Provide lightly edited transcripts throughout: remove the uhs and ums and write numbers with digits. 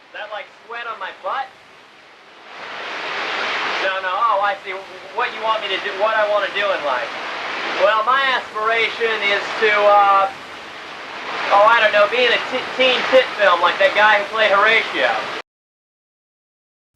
Is that like sweat on my butt? No. Oh, I see. What you want me to do, what I want to do in life. Well, my aspiration is to, I don't know, be in a teen tit film like that guy who played Horatio.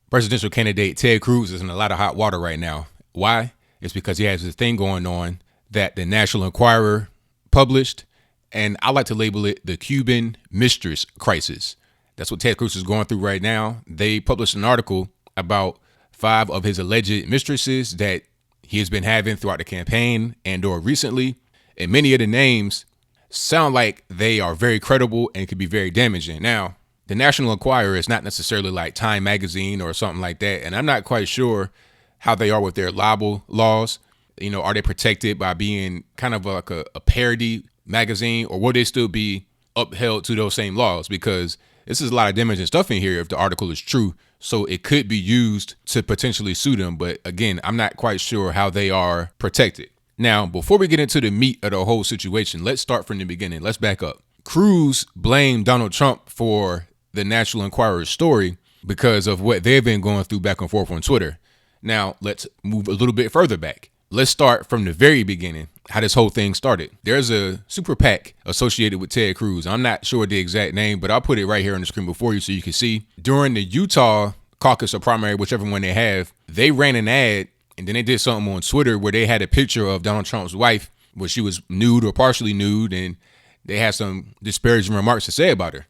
Presidential candidate Ted Cruz is in a lot of hot water right now. Why? It's because he has this thing going on that the National Enquirer published, and I like to label it the Cuban Mistress crisis. That's what Ted Cruz is going through right now. They published an article about 5 of his alleged mistresses that he has been having throughout the campaign and or recently. And many of the names sound like they are very credible and could be very damaging. Now, the National Enquirer is not necessarily like Time Magazine or something like that. And I'm not quite sure how they are with their libel laws. You know, are they protected by being kind of like a parody magazine, or will they still be upheld to those same laws? Because this is a lot of damaging stuff in here if the article is true. So it could be used to potentially sue them. But again, I'm not quite sure how they are protected. Now, before we get into the meat of the whole situation, let's start from the beginning. Let's back up. Cruz blamed Donald Trump for the National Enquirer's story because of what they've been going through back and forth on Twitter. Now, let's move a little bit further back. Let's start from the very beginning, how this whole thing started. There's a super PAC associated with Ted Cruz. I'm not sure the exact name, but I'll put it right here on the screen before you so you can see. During the Utah caucus or primary, whichever one they have, they ran an ad, and then they did something on Twitter where they had a picture of Donald Trump's wife where she was nude or partially nude, and they had some disparaging remarks to say about her.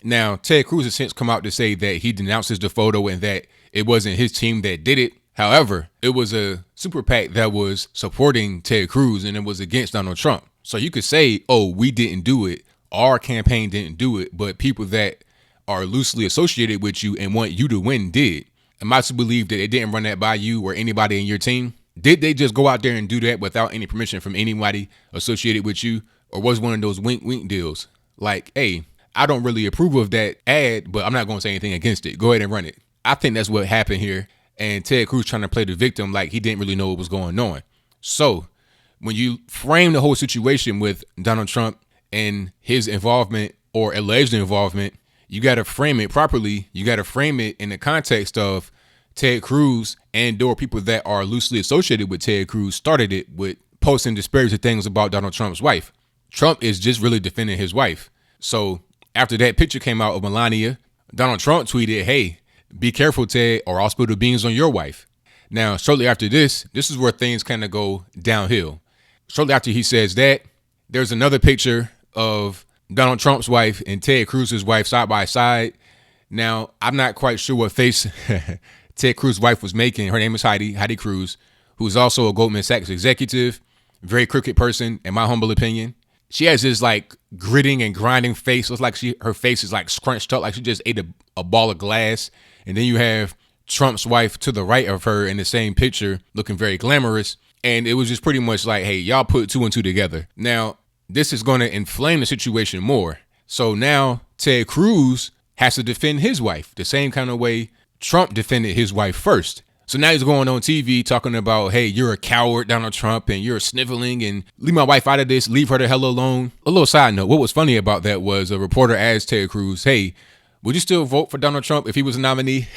Now, Ted Cruz has since come out to say that he denounces the photo and that it wasn't his team that did it. However, it was a super PAC that was supporting Ted Cruz and it was against Donald Trump. So you could say, oh, we didn't do it. Our campaign didn't do it. But people that are loosely associated with you and want you to win did. Am I to believe that they didn't run that by you or anybody in your team? Did they just go out there and do that without any permission from anybody associated with you? Or was one of those wink deals? Like, hey, I don't really approve of that ad, but I'm not going to say anything against it. Go ahead and run it. I think that's what happened here. And Ted Cruz trying to play the victim like he didn't really know what was going on. So when you frame the whole situation with Donald Trump and his involvement or alleged involvement, you got to frame it properly. You got to frame it in the context of Ted Cruz and or people that are loosely associated with Ted Cruz started it with posting disparaging things about Donald Trump's wife. Trump is just really defending his wife. So after that picture came out of Melania, Donald Trump tweeted, hey, be careful, Ted, or I'll spill the beans on your wife. Now, shortly after this is where things kind of go downhill. Shortly after he says that, there's another picture of Donald Trump's wife and Ted Cruz's wife side by side. Now, I'm not quite sure what face Ted Cruz's wife was making. Her name is Heidi Cruz, who's also a Goldman Sachs executive, very crooked person, in my humble opinion. She has this like gritting and grinding face. Looks like her face is like scrunched up, like she just ate a ball of glass. And then you have Trump's wife to the right of her in the same picture, looking very glamorous. And it was just pretty much like, hey, y'all put 2 and 2 together. Now, this is going to inflame the situation more. So now Ted Cruz has to defend his wife the same kind of way Trump defended his wife first. So now he's going on TV talking about, hey, you're a coward, Donald Trump, and you're sniveling and leave my wife out of this. Leave her the hell alone. A little side note. What was funny about that was a reporter asked Ted Cruz, hey, would you still vote for Donald Trump if he was a nominee?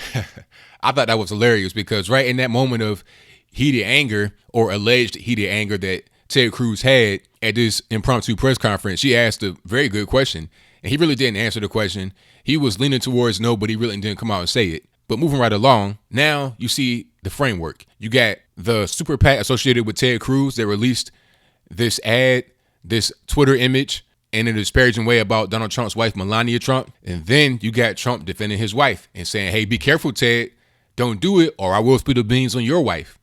I thought that was hilarious because right in that moment of heated anger or alleged heated anger that Ted Cruz had at this impromptu press conference, she asked a very good question. And he really didn't answer the question. He was leaning towards no, but he really didn't come out and say it. But moving right along, now you see the framework. You got the super PAC associated with Ted Cruz that released this ad, this Twitter image, in a disparaging way about Donald Trump's wife, Melania Trump. And then you got Trump defending his wife and saying, hey, be careful, Ted. Don't do it or I will spill the beans on your wife.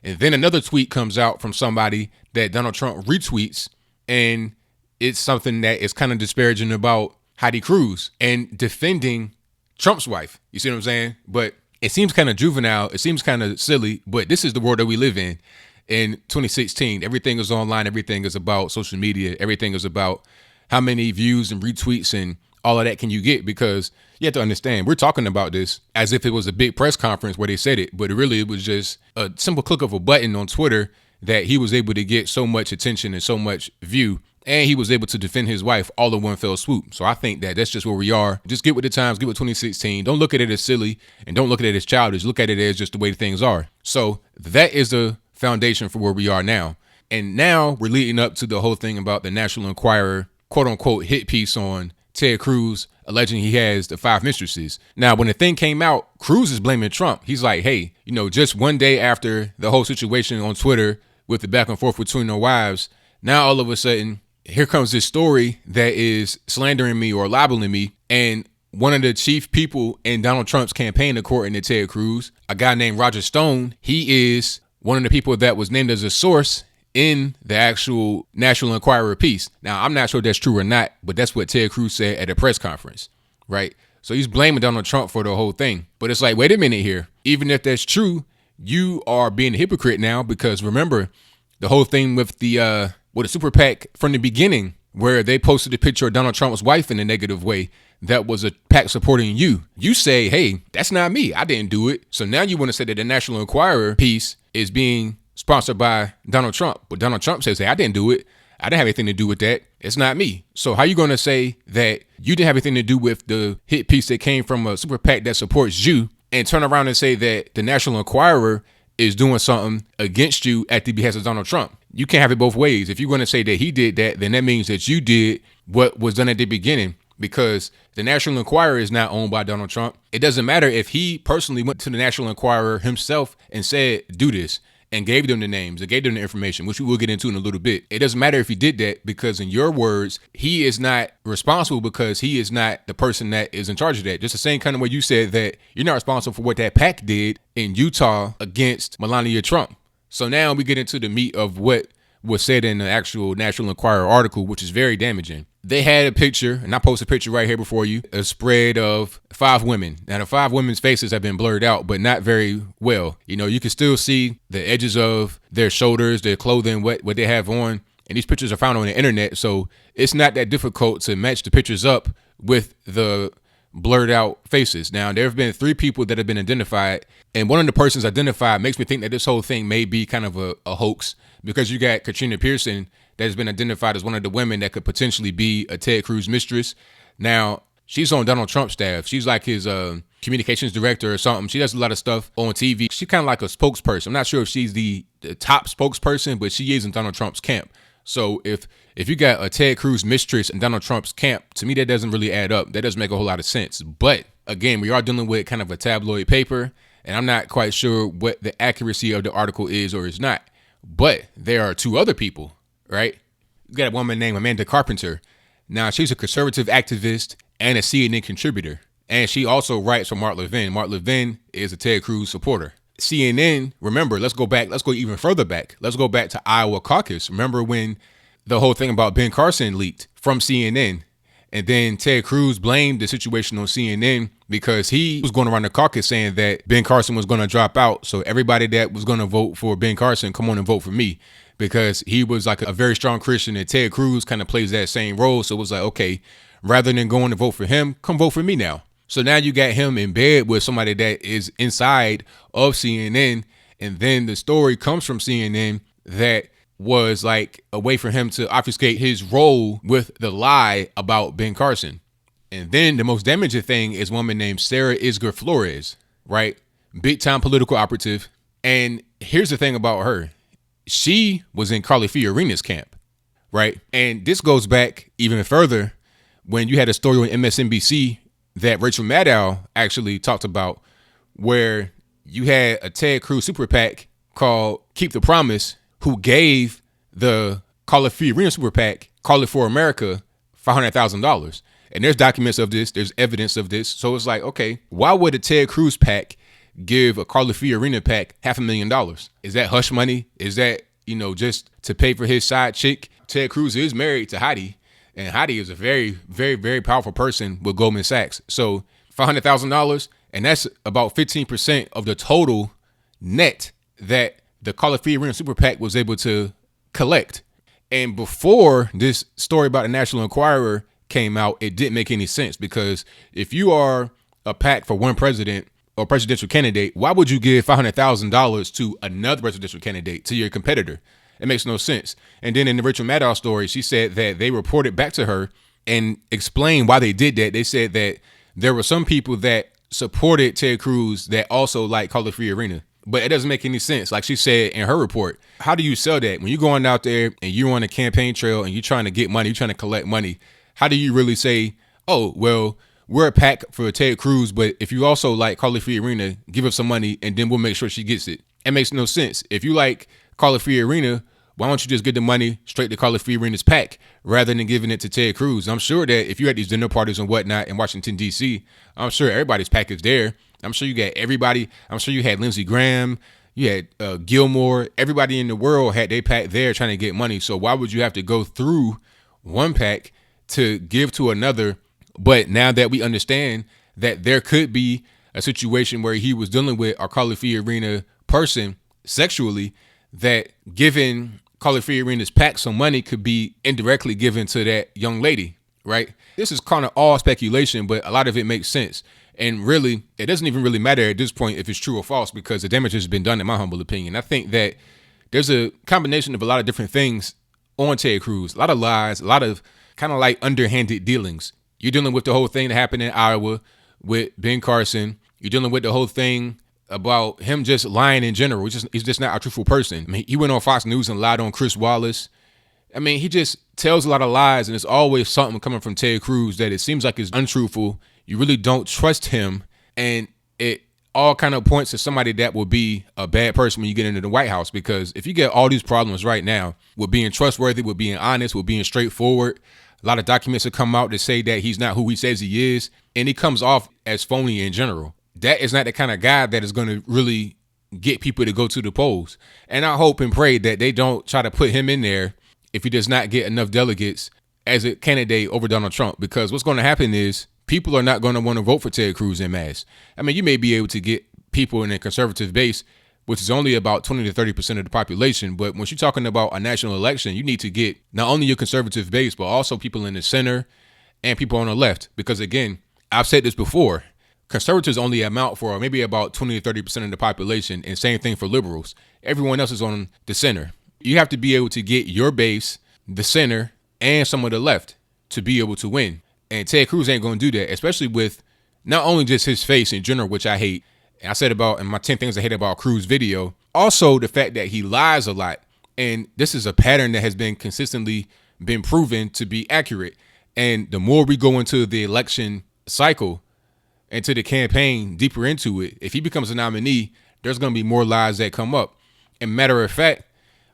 And then another tweet comes out from somebody that Donald Trump retweets, and it's something that is kind of disparaging about Heidi Cruz and defending Trump's wife. You see what I'm saying? But it seems kind of juvenile. It seems kind of silly, but this is the world that we live in. In 2016, everything is online. Everything is about social media. Everything is about how many views and retweets and all of that can you get, because you have to understand, we're talking about this as if it was a big press conference where they said it, but really it was just a simple click of a button on Twitter that he was able to get so much attention and so much view And he was able to defend his wife all in one fell swoop. So I think that that's just where we are. Just get with the times, get with 2016. Don't look at it as silly and don't look at it as childish. Look at it as just the way things are. So that is the foundation for where we are now. And now we're leading up to the whole thing about the National Enquirer, quote unquote, hit piece on Ted Cruz, alleging he has the 5 mistresses. Now, when the thing came out, Cruz is blaming Trump. He's like, hey, just one day after the whole situation on Twitter with the back and forth between their wives, now all of a sudden, here comes this story that is slandering me or libeling me. And one of the chief people in Donald Trump's campaign, according to Ted Cruz, a guy named Roger Stone, he is one of the people that was named as a source in the actual National Enquirer piece. Now, I'm not sure if that's true or not, but that's what Ted Cruz said at a press conference, right? So he's blaming Donald Trump for the whole thing. But it's like, wait a minute here. Even if that's true, you are being a hypocrite now, because remember the whole thing with the Super PAC from the beginning, where they posted a picture of Donald Trump's wife in a negative way. That was a PAC supporting you. You say, hey, that's not me. I didn't do it. So now you want to say that the National Enquirer piece is being sponsored by Donald Trump. But Donald Trump says, hey, I didn't do it. I didn't have anything to do with that. It's not me. So how you going to say that you didn't have anything to do with the hit piece that came from a super PAC that supports you, and turn around and say that the National Enquirer is doing something against you at the behest of Donald Trump? You can't have it both ways. If you're going to say that he did that, then that means that you did what was done at the beginning, because the National Enquirer is not owned by Donald Trump. It doesn't matter if he personally went to the National Enquirer himself and said, do this, and gave them the names and gave them the information, which we will get into in a little bit. It doesn't matter if he did that, because in your words, he is not responsible, because he is not the person that is in charge of that. Just the same kind of way you said that you're not responsible for what that PAC did in Utah against Melania Trump. So now we get into the meat of what was said in the actual National Enquirer article, which is very damaging. They had a picture, and I posted a picture right here before you, a spread of 5 women. Now, the 5 women's faces have been blurred out, but not very well. You can still see the edges of their shoulders, their clothing, what they have on. And these pictures are found on the internet, so it's not that difficult to match the pictures up with the blurred out faces. Now, there have been 3 people that have been identified, and one of the persons identified makes me think that this whole thing may be kind of a hoax, because you got Katrina Pierson that has been identified as one of the women that could potentially be a Ted Cruz mistress. Now, she's on Donald Trump's staff. She's like his communications director or something. She does a lot of stuff on TV. She's kind of like a spokesperson. I'm not sure if she's the top spokesperson, but she is in Donald Trump's camp. So if you got a Ted Cruz mistress in Donald Trump's camp, to me, that doesn't really add up. That doesn't make a whole lot of sense. But again, we are dealing with kind of a tabloid paper, and I'm not quite sure what the accuracy of the article is or is not. But there are 2 other people, right? You got a woman named Amanda Carpenter. Now, she's a conservative activist and a CNN contributor. And she also writes for Mark Levin. Mark Levin is a Ted Cruz supporter. CNN, remember, let's go even further back. Let's go back to Iowa Caucus. Remember when the whole thing about Ben Carson leaked from CNN? And then Ted Cruz blamed the situation on CNN because he was going around the caucus saying that Ben Carson was going to drop out. So everybody that was going to vote for Ben Carson, come on and vote for me, because he was like a very strong Christian, and Ted Cruz kind of plays that same role. So it was like, okay, rather than going to vote for him, come vote for me now. So now you got him in bed with somebody that is inside of CNN. And then the story comes from CNN that was like a way for him to obfuscate his role with the lie about Ben Carson. And then the most damaging thing is a woman named Sarah Isgur Flores, right? Big time political operative. And here's the thing about her. She was in Carly Fiorina's camp, right? And this goes back even further when you had a story on MSNBC that Rachel Maddow actually talked about, where you had a Ted Cruz Super PAC called Keep the Promise, who gave the Carly Fiorina Super PAC, Call It For America, $500,000. And there's documents of this. There's evidence of this. So it's like, okay, why would a Ted Cruz PAC give a Carly Fiorina PAC $500,000? Is that hush money? Is that, just to pay for his side chick? Ted Cruz is married to Heidi, and Heidi is a very, very, very powerful person with Goldman Sachs. So $500,000, and that's about 15% of the total net that the Carly Fiorina Super PAC was able to collect. And before this story about the National Enquirer came out, it didn't make any sense, because if you are a PAC for one president or presidential candidate, why would you give $500,000 to another presidential candidate, to your competitor? It makes no sense. And then in the Rachel Maddow story, she said that they reported back to her and explained why they did that. They said that there were some people that supported Ted Cruz that also like Carly Fiorina. But it doesn't make any sense. Like she said in her report, how do you sell that? When you're going out there and you're on a campaign trail and you're trying to get money, you're trying to collect money, how do you really say, oh, well, we're a PAC for Ted Cruz, but if you also like Carly Fiorina, give her some money and then we'll make sure she gets it. It makes no sense. If you like Carly Fiorina, why don't you just get the money straight to Carly Fiorina's PAC rather than giving it to Ted Cruz? I'm sure that if you had these dinner parties and whatnot in Washington, D.C., I'm sure everybody's PAC is there. I'm sure you got everybody. I'm sure you had Lindsey Graham, you had Gilmore. Everybody in the world had their PAC there trying to get money. So why would you have to go through one PAC to give to another? But now that we understand that there could be a situation where he was dealing with a Carly Fiorina person sexually, that giving Carly Fiorina's PAC some money could be indirectly given to that young lady, right? This is kind of all speculation, but a lot of it makes sense. And really, it doesn't even really matter at this point if it's true or false, because the damage has been done, in my humble opinion. I think that there's a combination of a lot of different things on Ted Cruz, a lot of lies, a lot of kind of like underhanded dealings. You're dealing with the whole thing that happened in Iowa with Ben Carson. You're dealing with the whole thing about him just lying in general. He's just not a truthful person. I mean, he went on Fox News and lied on Chris Wallace. I mean, he just tells a lot of lies, and it's always something coming from Ted Cruz that it seems like is untruthful. You really don't trust him, and it all kind of points to somebody that will be a bad person when you get into the White House, because if you get all these problems right now with being trustworthy, with being honest, with being straightforward, a lot of documents have come out to say that he's not who he says he is, and he comes off as phony in general. That is not the kind of guy that is going to really get people to go to the polls. And I hope and pray that they don't try to put him in there if he does not get enough delegates as a candidate over Donald Trump, because what's going to happen is people are not going to want to vote for Ted Cruz en masse. I mean, you may be able to get people in a conservative base, which is only about 20 to 30% of the population. But when you're talking about a national election, you need to get not only your conservative base, but also people in the center and people on the left. Because again, I've said this before, conservatives only amount for maybe about 20 to 30% of the population, and same thing for liberals. Everyone else is on the center. You have to be able to get your base, the center, and some of the left to be able to win. And Ted Cruz ain't going to do that, especially with not only just his face in general, which I hate. And I said about in my 10 things I hate about Cruz video, also the fact that he lies a lot. And this is a pattern that has been consistently been proven to be accurate. And the more we go into the election cycle, into the campaign, deeper into it, if he becomes a nominee, there's going to be more lies that come up. And matter of fact,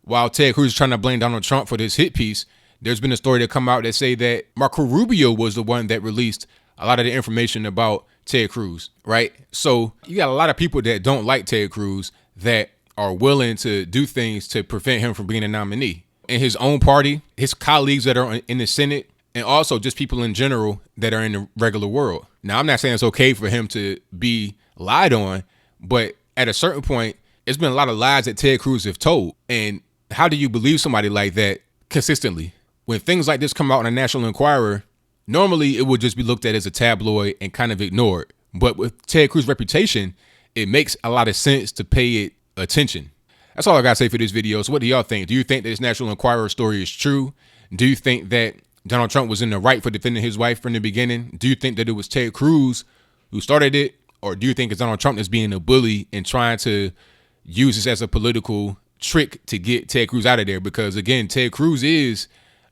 while Ted Cruz is trying to blame Donald Trump for this hit piece, there's been a story that come out that say that Marco Rubio was the one that released a lot of the information about Ted Cruz, right? So you got a lot of people that don't like Ted Cruz that are willing to do things to prevent him from being a nominee. In his own party, his colleagues that are in the Senate, and also just people in general that are in the regular world. Now, I'm not saying it's okay for him to be lied on, but at a certain point, it's been a lot of lies that Ted Cruz have told. And how do you believe somebody like that consistently? When things like this come out in a National Enquirer, normally it would just be looked at as a tabloid and kind of ignored. But with Ted Cruz's reputation, it makes a lot of sense to pay it attention. That's all I got to say for this video. So what do y'all think? Do you think that this National Enquirer story is true? Do you think that Donald Trump was in the right for defending his wife from the beginning? Do you think that it was Ted Cruz who started it? Or do you think it's Donald Trump that's being a bully and trying to use this as a political trick to get Ted Cruz out of there? Because again, Ted Cruz is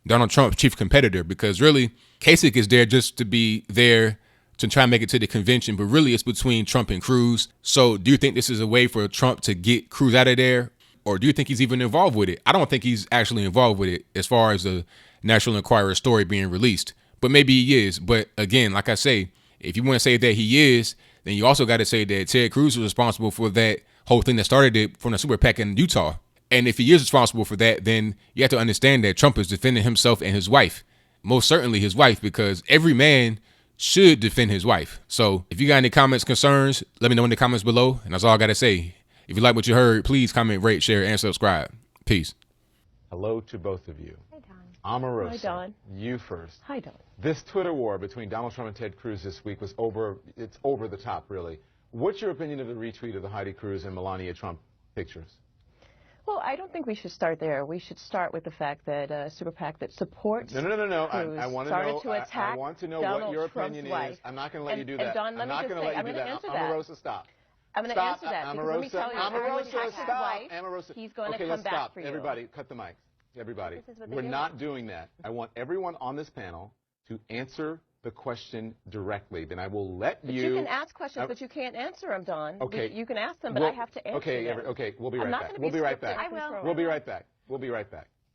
Donald Trump's chief competitor, because really Kasich is there just to be there to try and make it to the convention, but really it's between Trump and Cruz. So do you think this is a way for Trump to get Cruz out of there? Or do you think he's even involved with it? I don't think he's actually involved with it as far as the National Enquirer story being released, but maybe he is. But again, like I say, if you want to say that he is, then you also got to say that Ted Cruz was responsible for that whole thing that started it from the Super PAC in Utah. And if he is responsible for that, then you have to understand that Trump is defending himself and his wife. Most certainly his wife, because every man should defend his wife. So if you got any comments, concerns, let me know in the comments below. And that's all I got to say. If you like what you heard, please comment, rate, share, and subscribe. Peace. Hello to both of you. Hi, Don. Omarosa, Hi, Don. you first. Hi, Don. This Twitter war between Donald Trump and Ted Cruz this week was it's over the top, really. What's your opinion of the retweet of the Heidi Cruz and Melania Trump pictures? Well, I don't think we should start there. We should start with the fact that a super PAC that supports No. Cruz I want to started know. to attack I want to know Donald what your Trump's opinion wife. is. I'm not going to let you do that. And Don, let I'm me not just going to say, let you I'm do going to that. answer that. Omarosa, stop. I'm going to answer that because let me tell you, Omarosa, attack his stop. wife, Omarosa. he's going to okay, come let's back stop. for you. Everybody, cut the mics. Everybody, This is what they we're do. not doing that. I want everyone on this panel to answer the question directly. Then I will let But you. you can ask questions, but you can't answer them, Don. Okay. You can ask them, but I have to answer them. Okay, we'll be right I'm not back. going to we'll be right scripted back. and controlled. We'll be right back. We'll be right back.